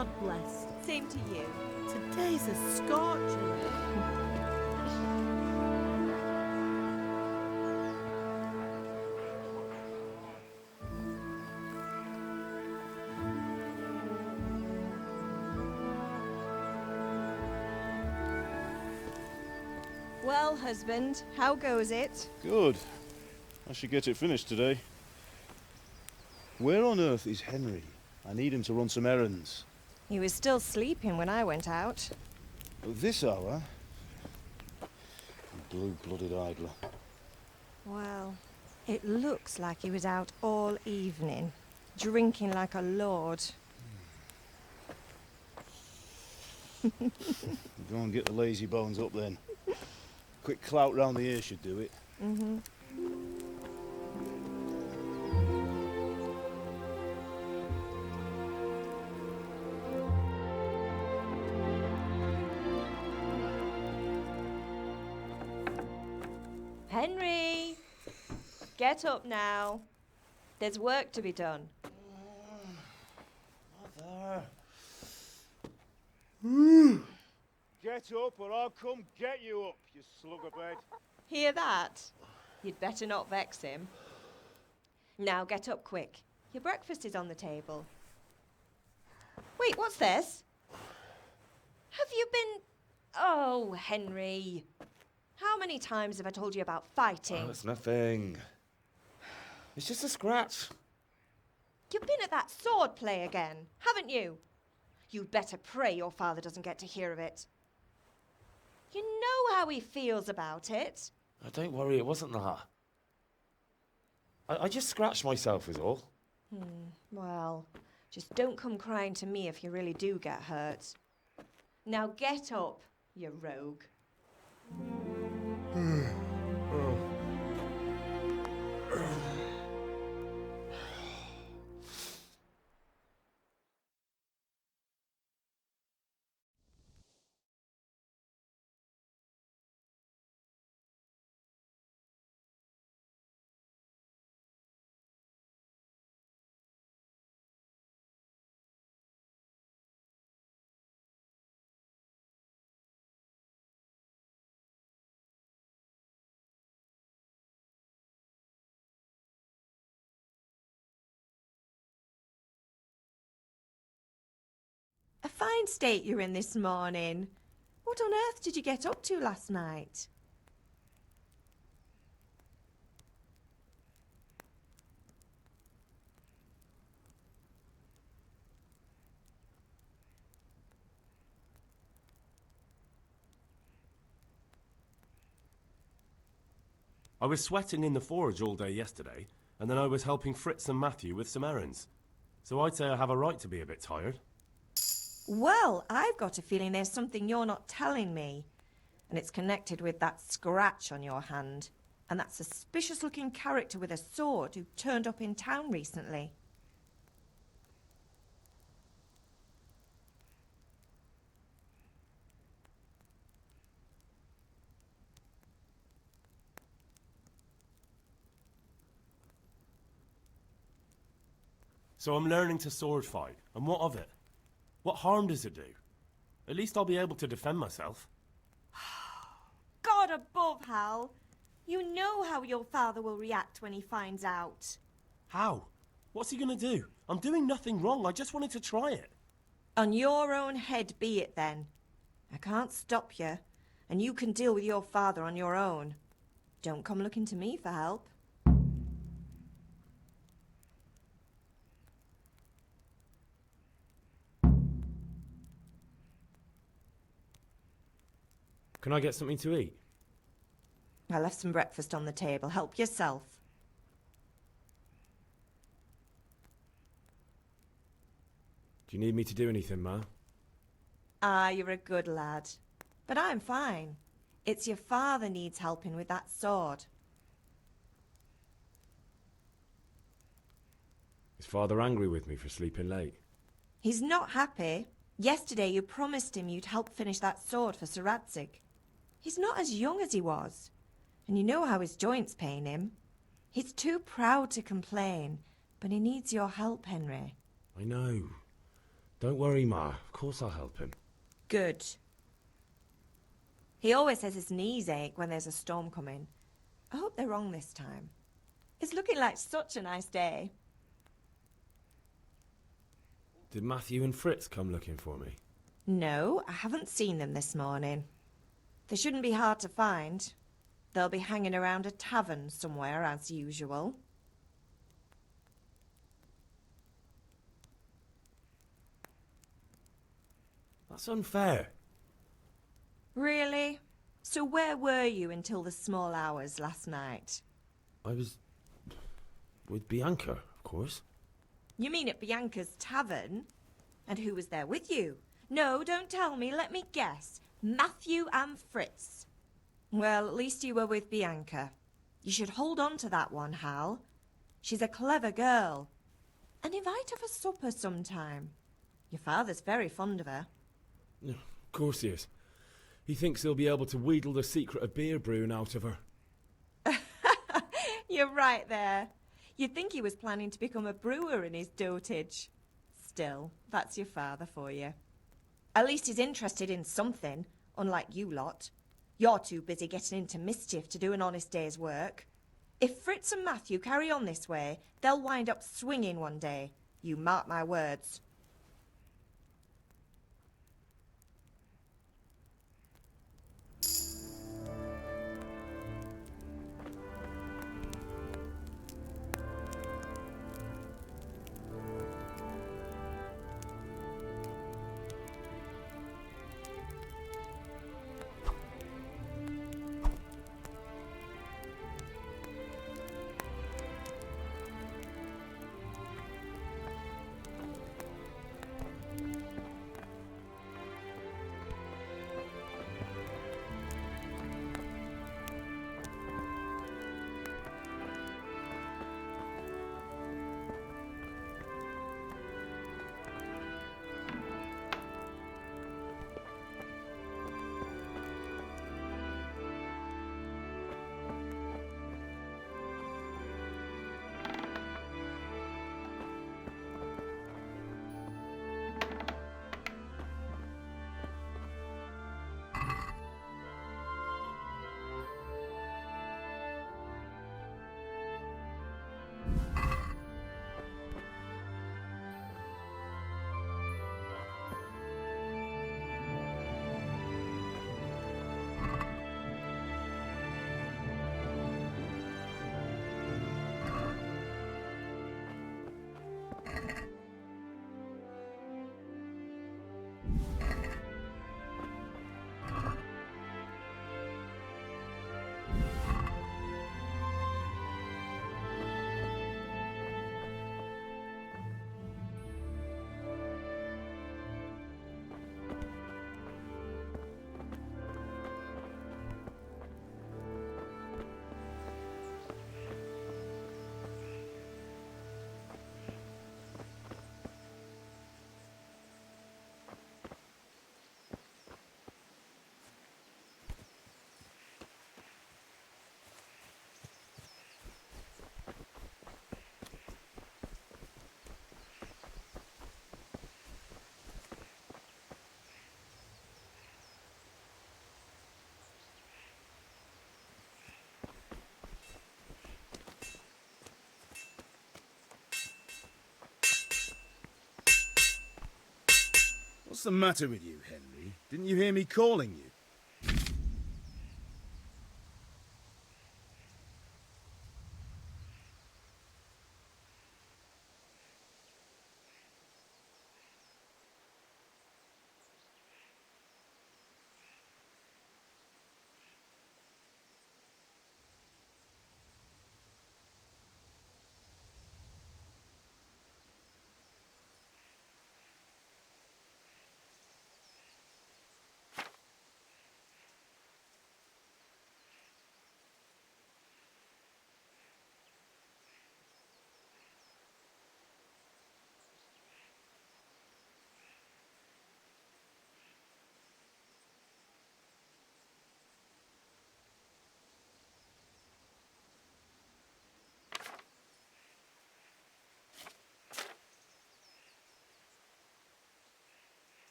God bless. Same to you. Today's a scorcher. Well, husband, how goes it? Good. I should get it finished today. Where on earth is Henry? I need him to run some errands. He was still sleeping when I went out. At this hour? Blue-blooded idler. Well, it looks like he was out all evening, drinking like a lord. Go and get the lazy bones up then. Quick clout round the ear should do it. Mm-hmm. Henry! Get up now. There's work to be done. Mother. Get up or I'll come get you up, you slugabed. Hear that? You'd better not vex him. Now get up quick. Your breakfast is on the table. Wait, what's this? Have you been... Oh, Henry. How many times have I told you about fighting? Oh, it's nothing. It's just a scratch. You've been at that sword play again, haven't you? You'd better pray your father doesn't get to hear of it. You know how he feels about it. Oh, don't worry, it wasn't that. I just scratched myself is all. Well, just don't come crying to me if you really do get hurt. Now get up, you rogue. A fine state you're in this morning. What on earth did you get up to last night? I was sweating in the forge all day yesterday, and then I was helping Fritz and Matthew with some errands. So I'd say I have a right to be a bit tired. Well, I've got a feeling there's something you're not telling me. And it's connected with that scratch on your hand. And that suspicious-looking character with a sword who turned up in town recently. So I'm learning to sword fight, and what of it? What harm does it do? At least I'll be able to defend myself. God above, Hal. You know how your father will react when he finds out. How? What's he gonna do? I'm doing nothing wrong, I just wanted to try it. On your own head be it then. I can't stop you, and you can deal with your father on your own. Don't come looking to me for help. Can I get something to eat? I left some breakfast on the table. Help yourself. Do you need me to do anything, Ma? Ah, you're a good lad. But I'm fine. It's your father needs helping with that sword. Is Father angry with me for sleeping late? He's not happy. Yesterday you promised him you'd help finish that sword for Sir Radzig. He's not as young as he was. And you know how his joints pain him. He's too proud to complain, but he needs your help, Henry. I know. Don't worry, Ma. Of course I'll help him. Good. He always says his knees ache when there's a storm coming. I hope they're wrong this time. It's looking like such a nice day. Did Matthew and Fritz come looking for me? No, I haven't seen them this morning. They shouldn't be hard to find. They'll be hanging around a tavern somewhere as usual. That's unfair. Really? So where were you until the small hours last night? I was... with Bianca, of course. You mean at Bianca's tavern? And who was there with you? No, don't tell me, let me guess. Matthew and Fritz. Well, at least you were with Bianca. You should hold on to that one, Hal. She's a clever girl. And invite her for supper sometime. Your father's very fond of her. Of course he is. He thinks he'll be able to wheedle the secret of beer brewing out of her. You're right there. You'd think he was planning to become a brewer in his dotage. Still, that's your father for you. At least he's interested in something, unlike you lot. You're too busy getting into mischief to do an honest day's work. If Fritz and Matthew carry on this way, they'll wind up swinging one day. You mark my words. What's the matter with you, Henry? Didn't you hear me calling you?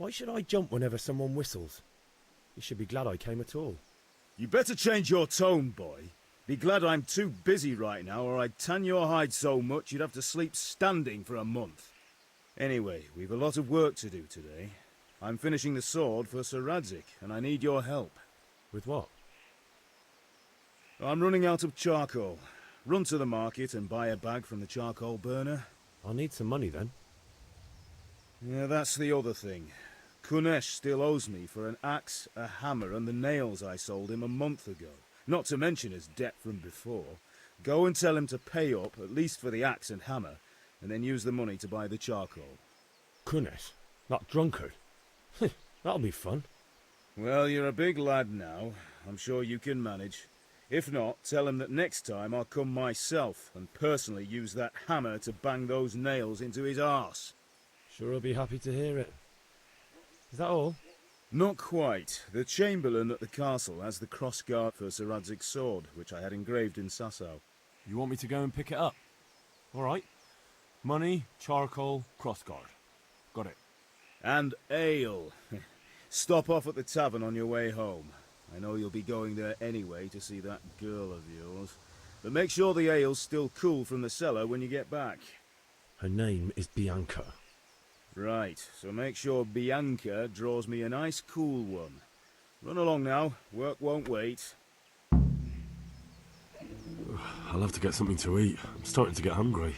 Why should I jump whenever someone whistles? You should be glad I came at all. You better change your tone, boy. Be glad I'm too busy right now, or I'd tan your hide so much you'd have to sleep standing for a month. Anyway, we've a lot of work to do today. I'm finishing the sword for Sir Radzig, and I need your help. With what? I'm running out of charcoal. Run to the market and buy a bag from the charcoal burner. I'll need some money then. Yeah, that's the other thing. Kunesh still owes me for an axe, a hammer, and the nails I sold him a month ago. Not to mention his debt from before. Go and tell him to pay up, at least for the axe and hammer, and then use the money to buy the charcoal. Kunesh? That drunkard? That'll be fun. Well, you're a big lad now. I'm sure you can manage. If not, tell him that next time I'll come myself and personally use that hammer to bang those nails into his arse. Sure I'll be happy to hear it. Is that all? Not quite. The Chamberlain at the castle has the crossguard for Sir Radzig's sword, which I had engraved in Sasau. You want me to go and pick it up? All right. Money, charcoal, crossguard. Got it. And ale. Stop off at the tavern on your way home. I know you'll be going there anyway to see that girl of yours. But make sure the ale's still cool from the cellar when you get back. Her name is Bianca. Right, so make sure Bianca draws me a nice cool one. Run along now, work won't wait. I'll have to get something to eat. I'm starting to get hungry.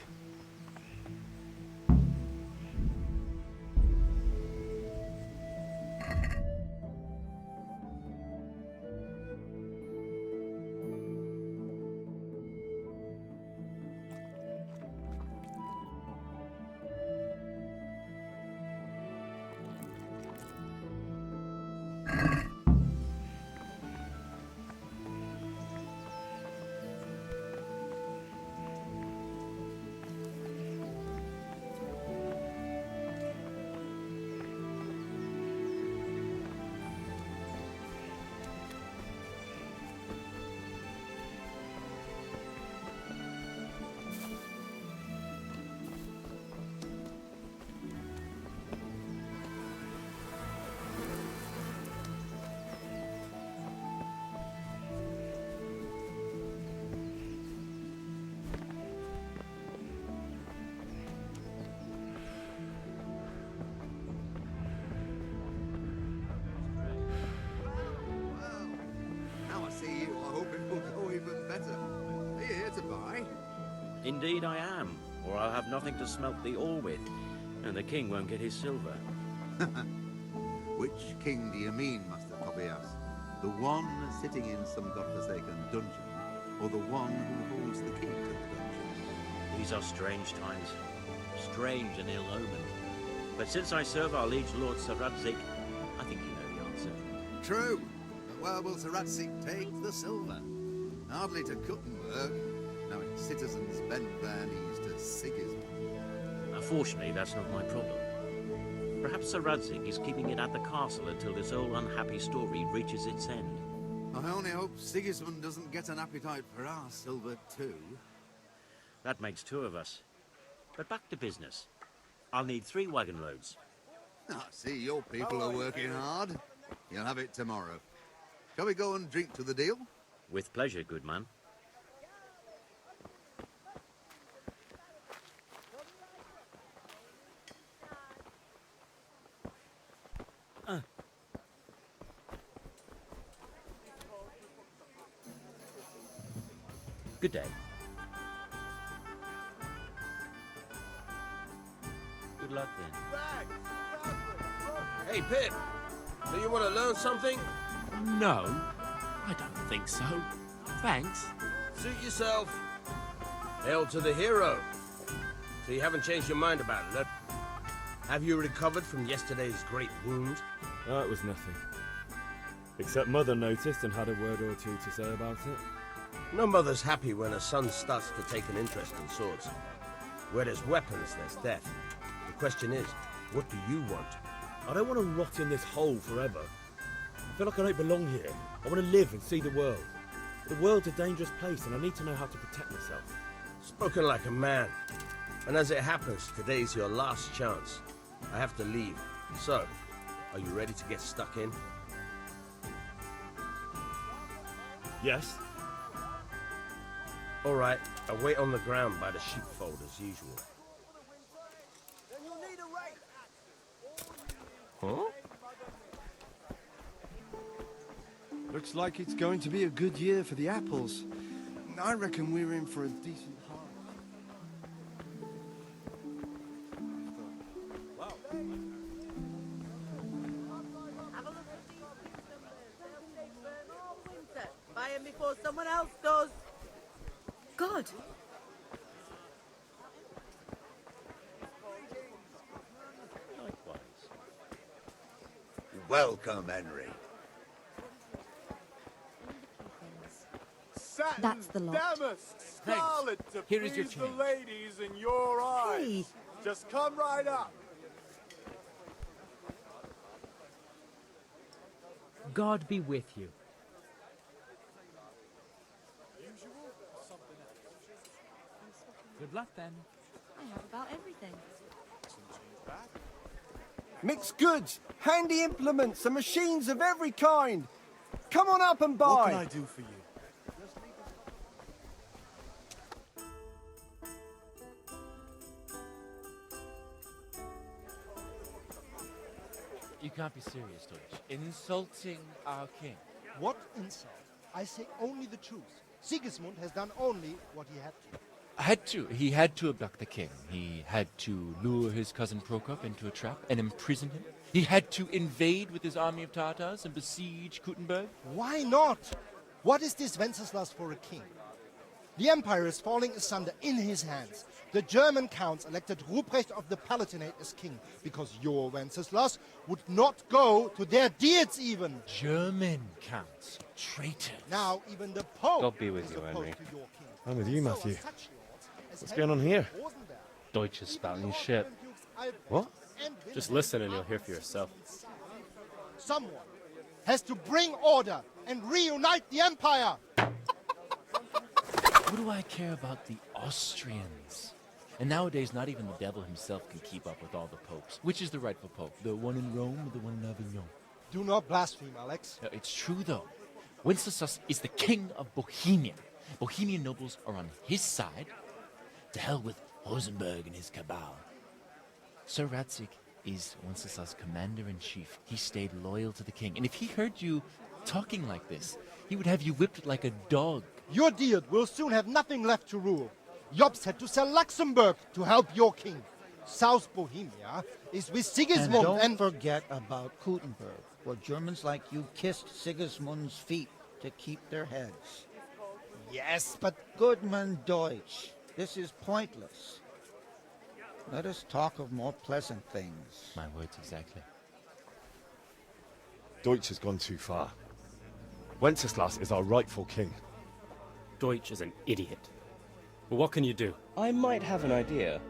Indeed I am, or I'll have nothing to smelt the ore with, and the king won't get his silver. Which king do you mean, Master Tobias? The one sitting in some godforsaken dungeon, or the one who holds the key to the dungeon? These are strange times, strange and ill-omened. But since I serve our liege lord Sir Radzig, I think you know the answer. True, but where will Sir Radzig take the silver? Hardly to Kuttenberg. Now its citizens bend their knees to Sigismund. Fortunately, that's not my problem. Perhaps Sir Radzig is keeping it at the castle until this old unhappy story reaches its end. I only hope Sigismund doesn't get an appetite for our silver too. That makes two of us. But back to business. I'll need 3 wagon loads. I see your people are working hard. You'll have it tomorrow. Shall we go and drink to the deal? With pleasure, good man. Good day. Good luck then. Hey, Pip, do you want to learn something? No, I don't think so. Thanks. Suit yourself. Hail to the hero. So you haven't changed your mind about it, have you recovered from yesterday's great wound? That was nothing. Except Mother noticed and had a word or two to say about it. No mother's happy when her son starts to take an interest in swords. Where there's weapons, there's death. The question is, what do you want? I don't want to rot in this hole forever. I feel like I don't belong here. I want to live and see the world. The world's a dangerous place and I need to know how to protect myself. Spoken like a man. And as it happens, today's your last chance. I have to leave. So, Are you ready to get stuck in? Yes? All right, I'll wait on the ground by the sheepfold as usual. Huh? Looks like it's going to be a good year for the apples. I reckon we're in for a decent harvest. Have a look at these cucumbers. They'll stay firm all winter. Buy them before someone else does. God! Likewise. Welcome, Henry. That's the lot. Damask, scarlet to Here is your please the change. ladies in your eyes. Hey. Just come right up. God be with you. Good luck then. I have about everything. Mixed goods, handy implements, and machines of every kind. Come on up and buy. What can I do for you? You can't be serious, Deutsch. Insulting our king. What insult? I say only the truth. Sigismund has done only what he had to. He had to abduct the king. He had to lure his cousin Prokop into a trap and imprison him. He had to invade with his army of Tartars and besiege Kuttenberg. Why not? What is this Wenceslas for a king? The empire is falling asunder in his hands. The German counts elected Ruprecht of the Palatinate as king because your Wenceslas would not go to their deeds even. German counts. Traitors. Now even the Pope God be with is you, opposed Henry. to your king. I'm with you, So are Matthew. such lords as What's going on here? Rosenberg, Deutsch is spouting shit. What? and Just Wilhelm listen and you'll hear for yourself. Someone has to bring order and reunite the empire. What do I care about the Austrians? And nowadays, not even the devil himself can keep up with all the popes. Which is the rightful pope? The one in Rome or the one in Avignon? Do not blaspheme, Alex. No, it's true, though. Wenceslas is the king of Bohemia. Bohemian nobles are on his side. To hell with Rosenberg and his cabal. Sir Radzig is Wenceslas' commander-in-chief. He stayed loyal to the king. And if he heard you talking like this, he would have you whipped like a dog. Your Diet will soon have nothing left to rule. Jobst had to sell Luxembourg to help your king. South Bohemia is with Sigismund And don't forget about Kuttenberg, where Germans like you kissed Sigismund's feet to keep their heads. Yes, but Goodman Deutsch, this is pointless. Let us talk of more pleasant things. My words exactly. Deutsch has gone too far. Wenceslas is our rightful king. Deutsch is an idiot. But what can you do? I might have an idea.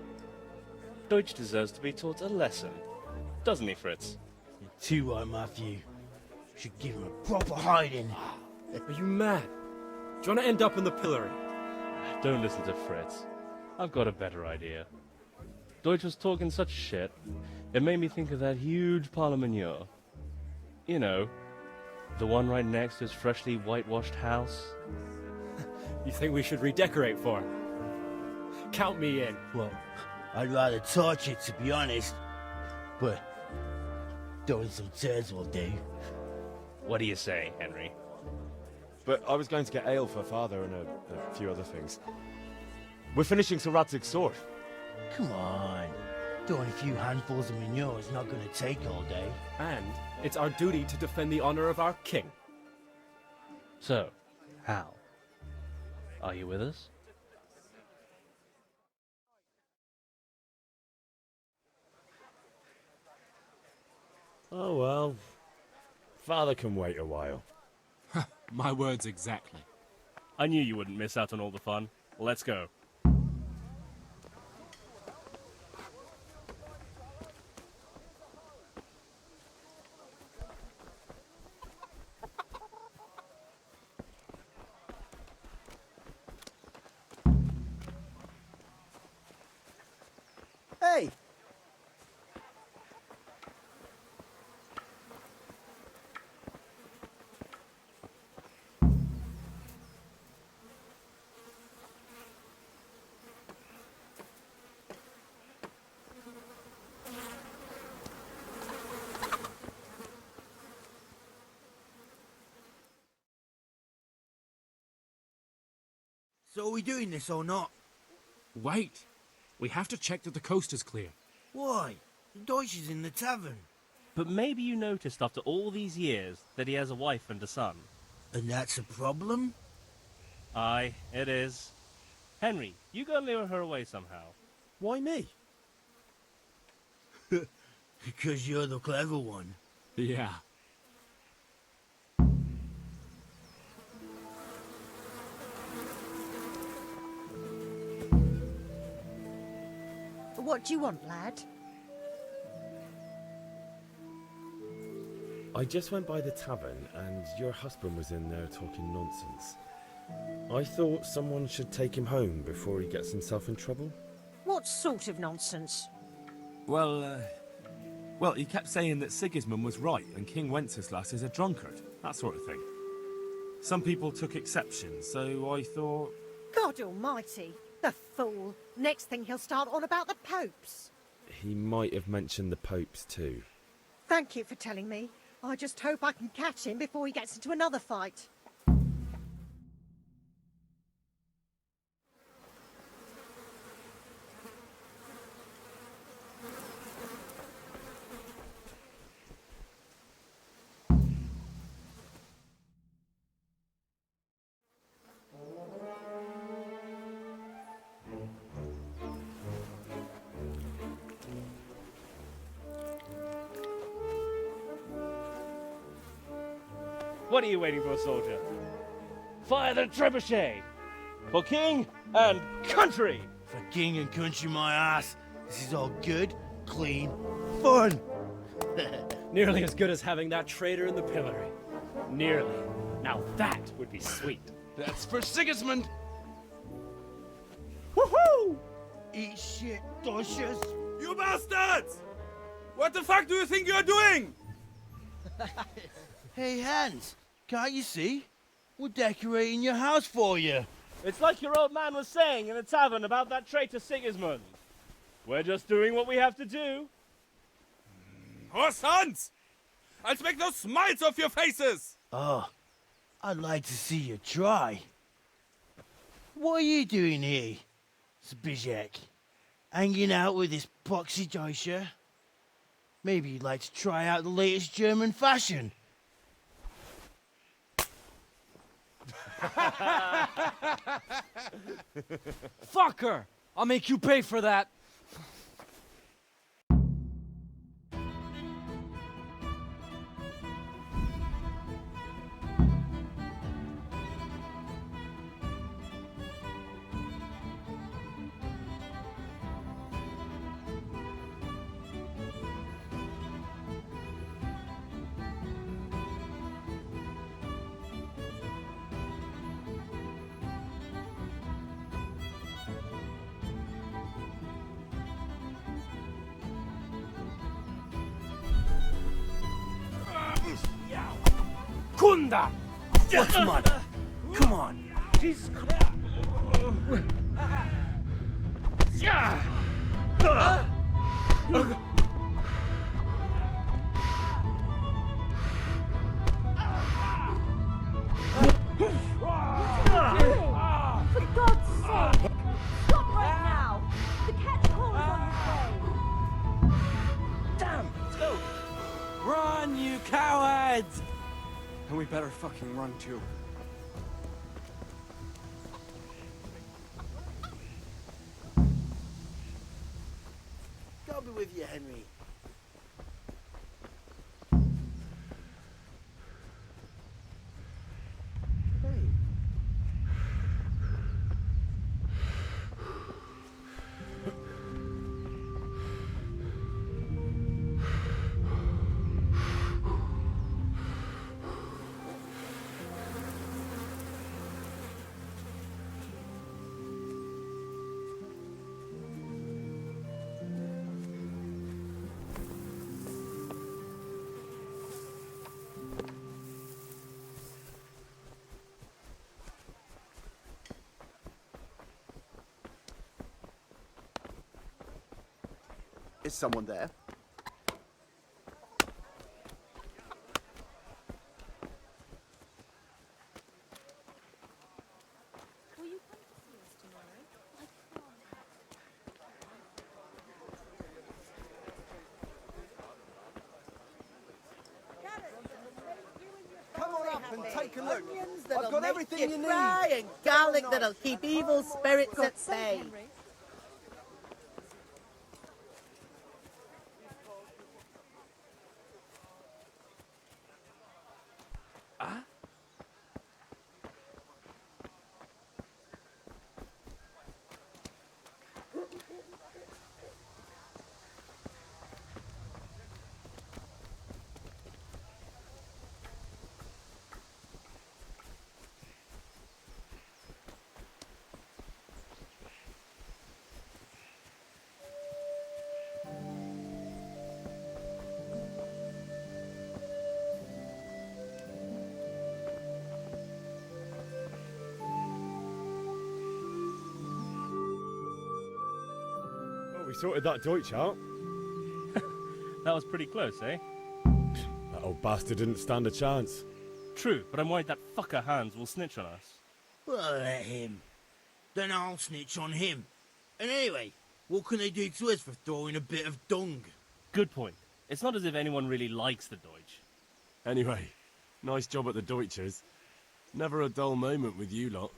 Deutsch deserves to be taught a lesson. Doesn't he, Fritz? You're too right, Matthew. Should give him a proper hiding. Are you mad? Do you want to end up in the pillory? Don't listen to Fritz. I've got a better idea. Deutsch was talking such shit, it made me think of that huge parliament. You know, the one right next to his freshly whitewashed house. You think we should redecorate for him? Count me in. Well, I'd rather torch it, to be honest. But throwing some tears will do. What do you say, Henry? But I was going to get ale for father and a few other things. We're finishing Sir Radzig's sword. Come on. Doing a few handfuls of manure is not going to take all day. And it's our duty to defend the honor of our king. So, Hal, are you with us? Oh well. Father can wait a while. My words exactly. I knew you wouldn't miss out on all the fun. Let's go. Hey! So are we doing this or not? Wait. We have to check that the coast is clear. Why? The Deutsch is in the tavern. But maybe you noticed after all these years that he has a wife and a son. And that's a problem? Aye, it is. Henry, you go and lure her away somehow. Why me? Because you're the clever one. Yeah. What do you want, lad? I just went by the tavern and your husband was in there talking nonsense. I thought someone should take him home before he gets himself in trouble. What sort of nonsense? Well, he kept saying that Sigismund was right and King Wenceslas is a drunkard, that sort of thing. Some people took exception, so I thought... God almighty, the fool. Next thing he'll start on about the popes. He might have mentioned the popes too. Thank you for telling me. I just hope I can catch him before he gets into another fight. What are you waiting for, soldier? Fire the trebuchet! For king and country! For king and country, my ass. This is all good, clean, fun. Nearly as good as having that traitor in the pillory. Nearly. Now that would be sweet. That's for Sigismund! Woohoo! Eat shit, Deutsches. You bastards! What the fuck do you think you're doing? Hey, Hans, can't you see? We're decorating your house for you. It's like your old man was saying in the tavern about that traitor Sigismund. We're just doing what we have to do. Oh, sons! I'll make those smiles off your faces! Oh, I'd like to see you try. What are you doing here, Zbigniew? Hanging out with this poxy Deutscher? Maybe you'd like to try out the latest German fashion. Fucker! I'll make you pay for that. Kunda! What's the matter? Come on. Jesus. For God's sake! Stop right now! The cat's paw is on your face! Damn! Let's go! Run, you cowards! And we better fucking run too. God be with you, Henry. Is someone there? Will you come to see take a look. Onions that'll I've got make everything you you need. cry and garlic that'll keep evil spirits at bay. Well, we sorted that Deutsch out. That was pretty close, eh? That old bastard didn't stand a chance. True, but I'm worried that fucker Hans will snitch on us. Well, let him. Then I'll snitch on him. And anyway, what can they do to us for throwing a bit of dung? Good point. It's not as if anyone really likes the Deutsch. Anyway, nice job at the Deutschers. Never a dull moment with you lot.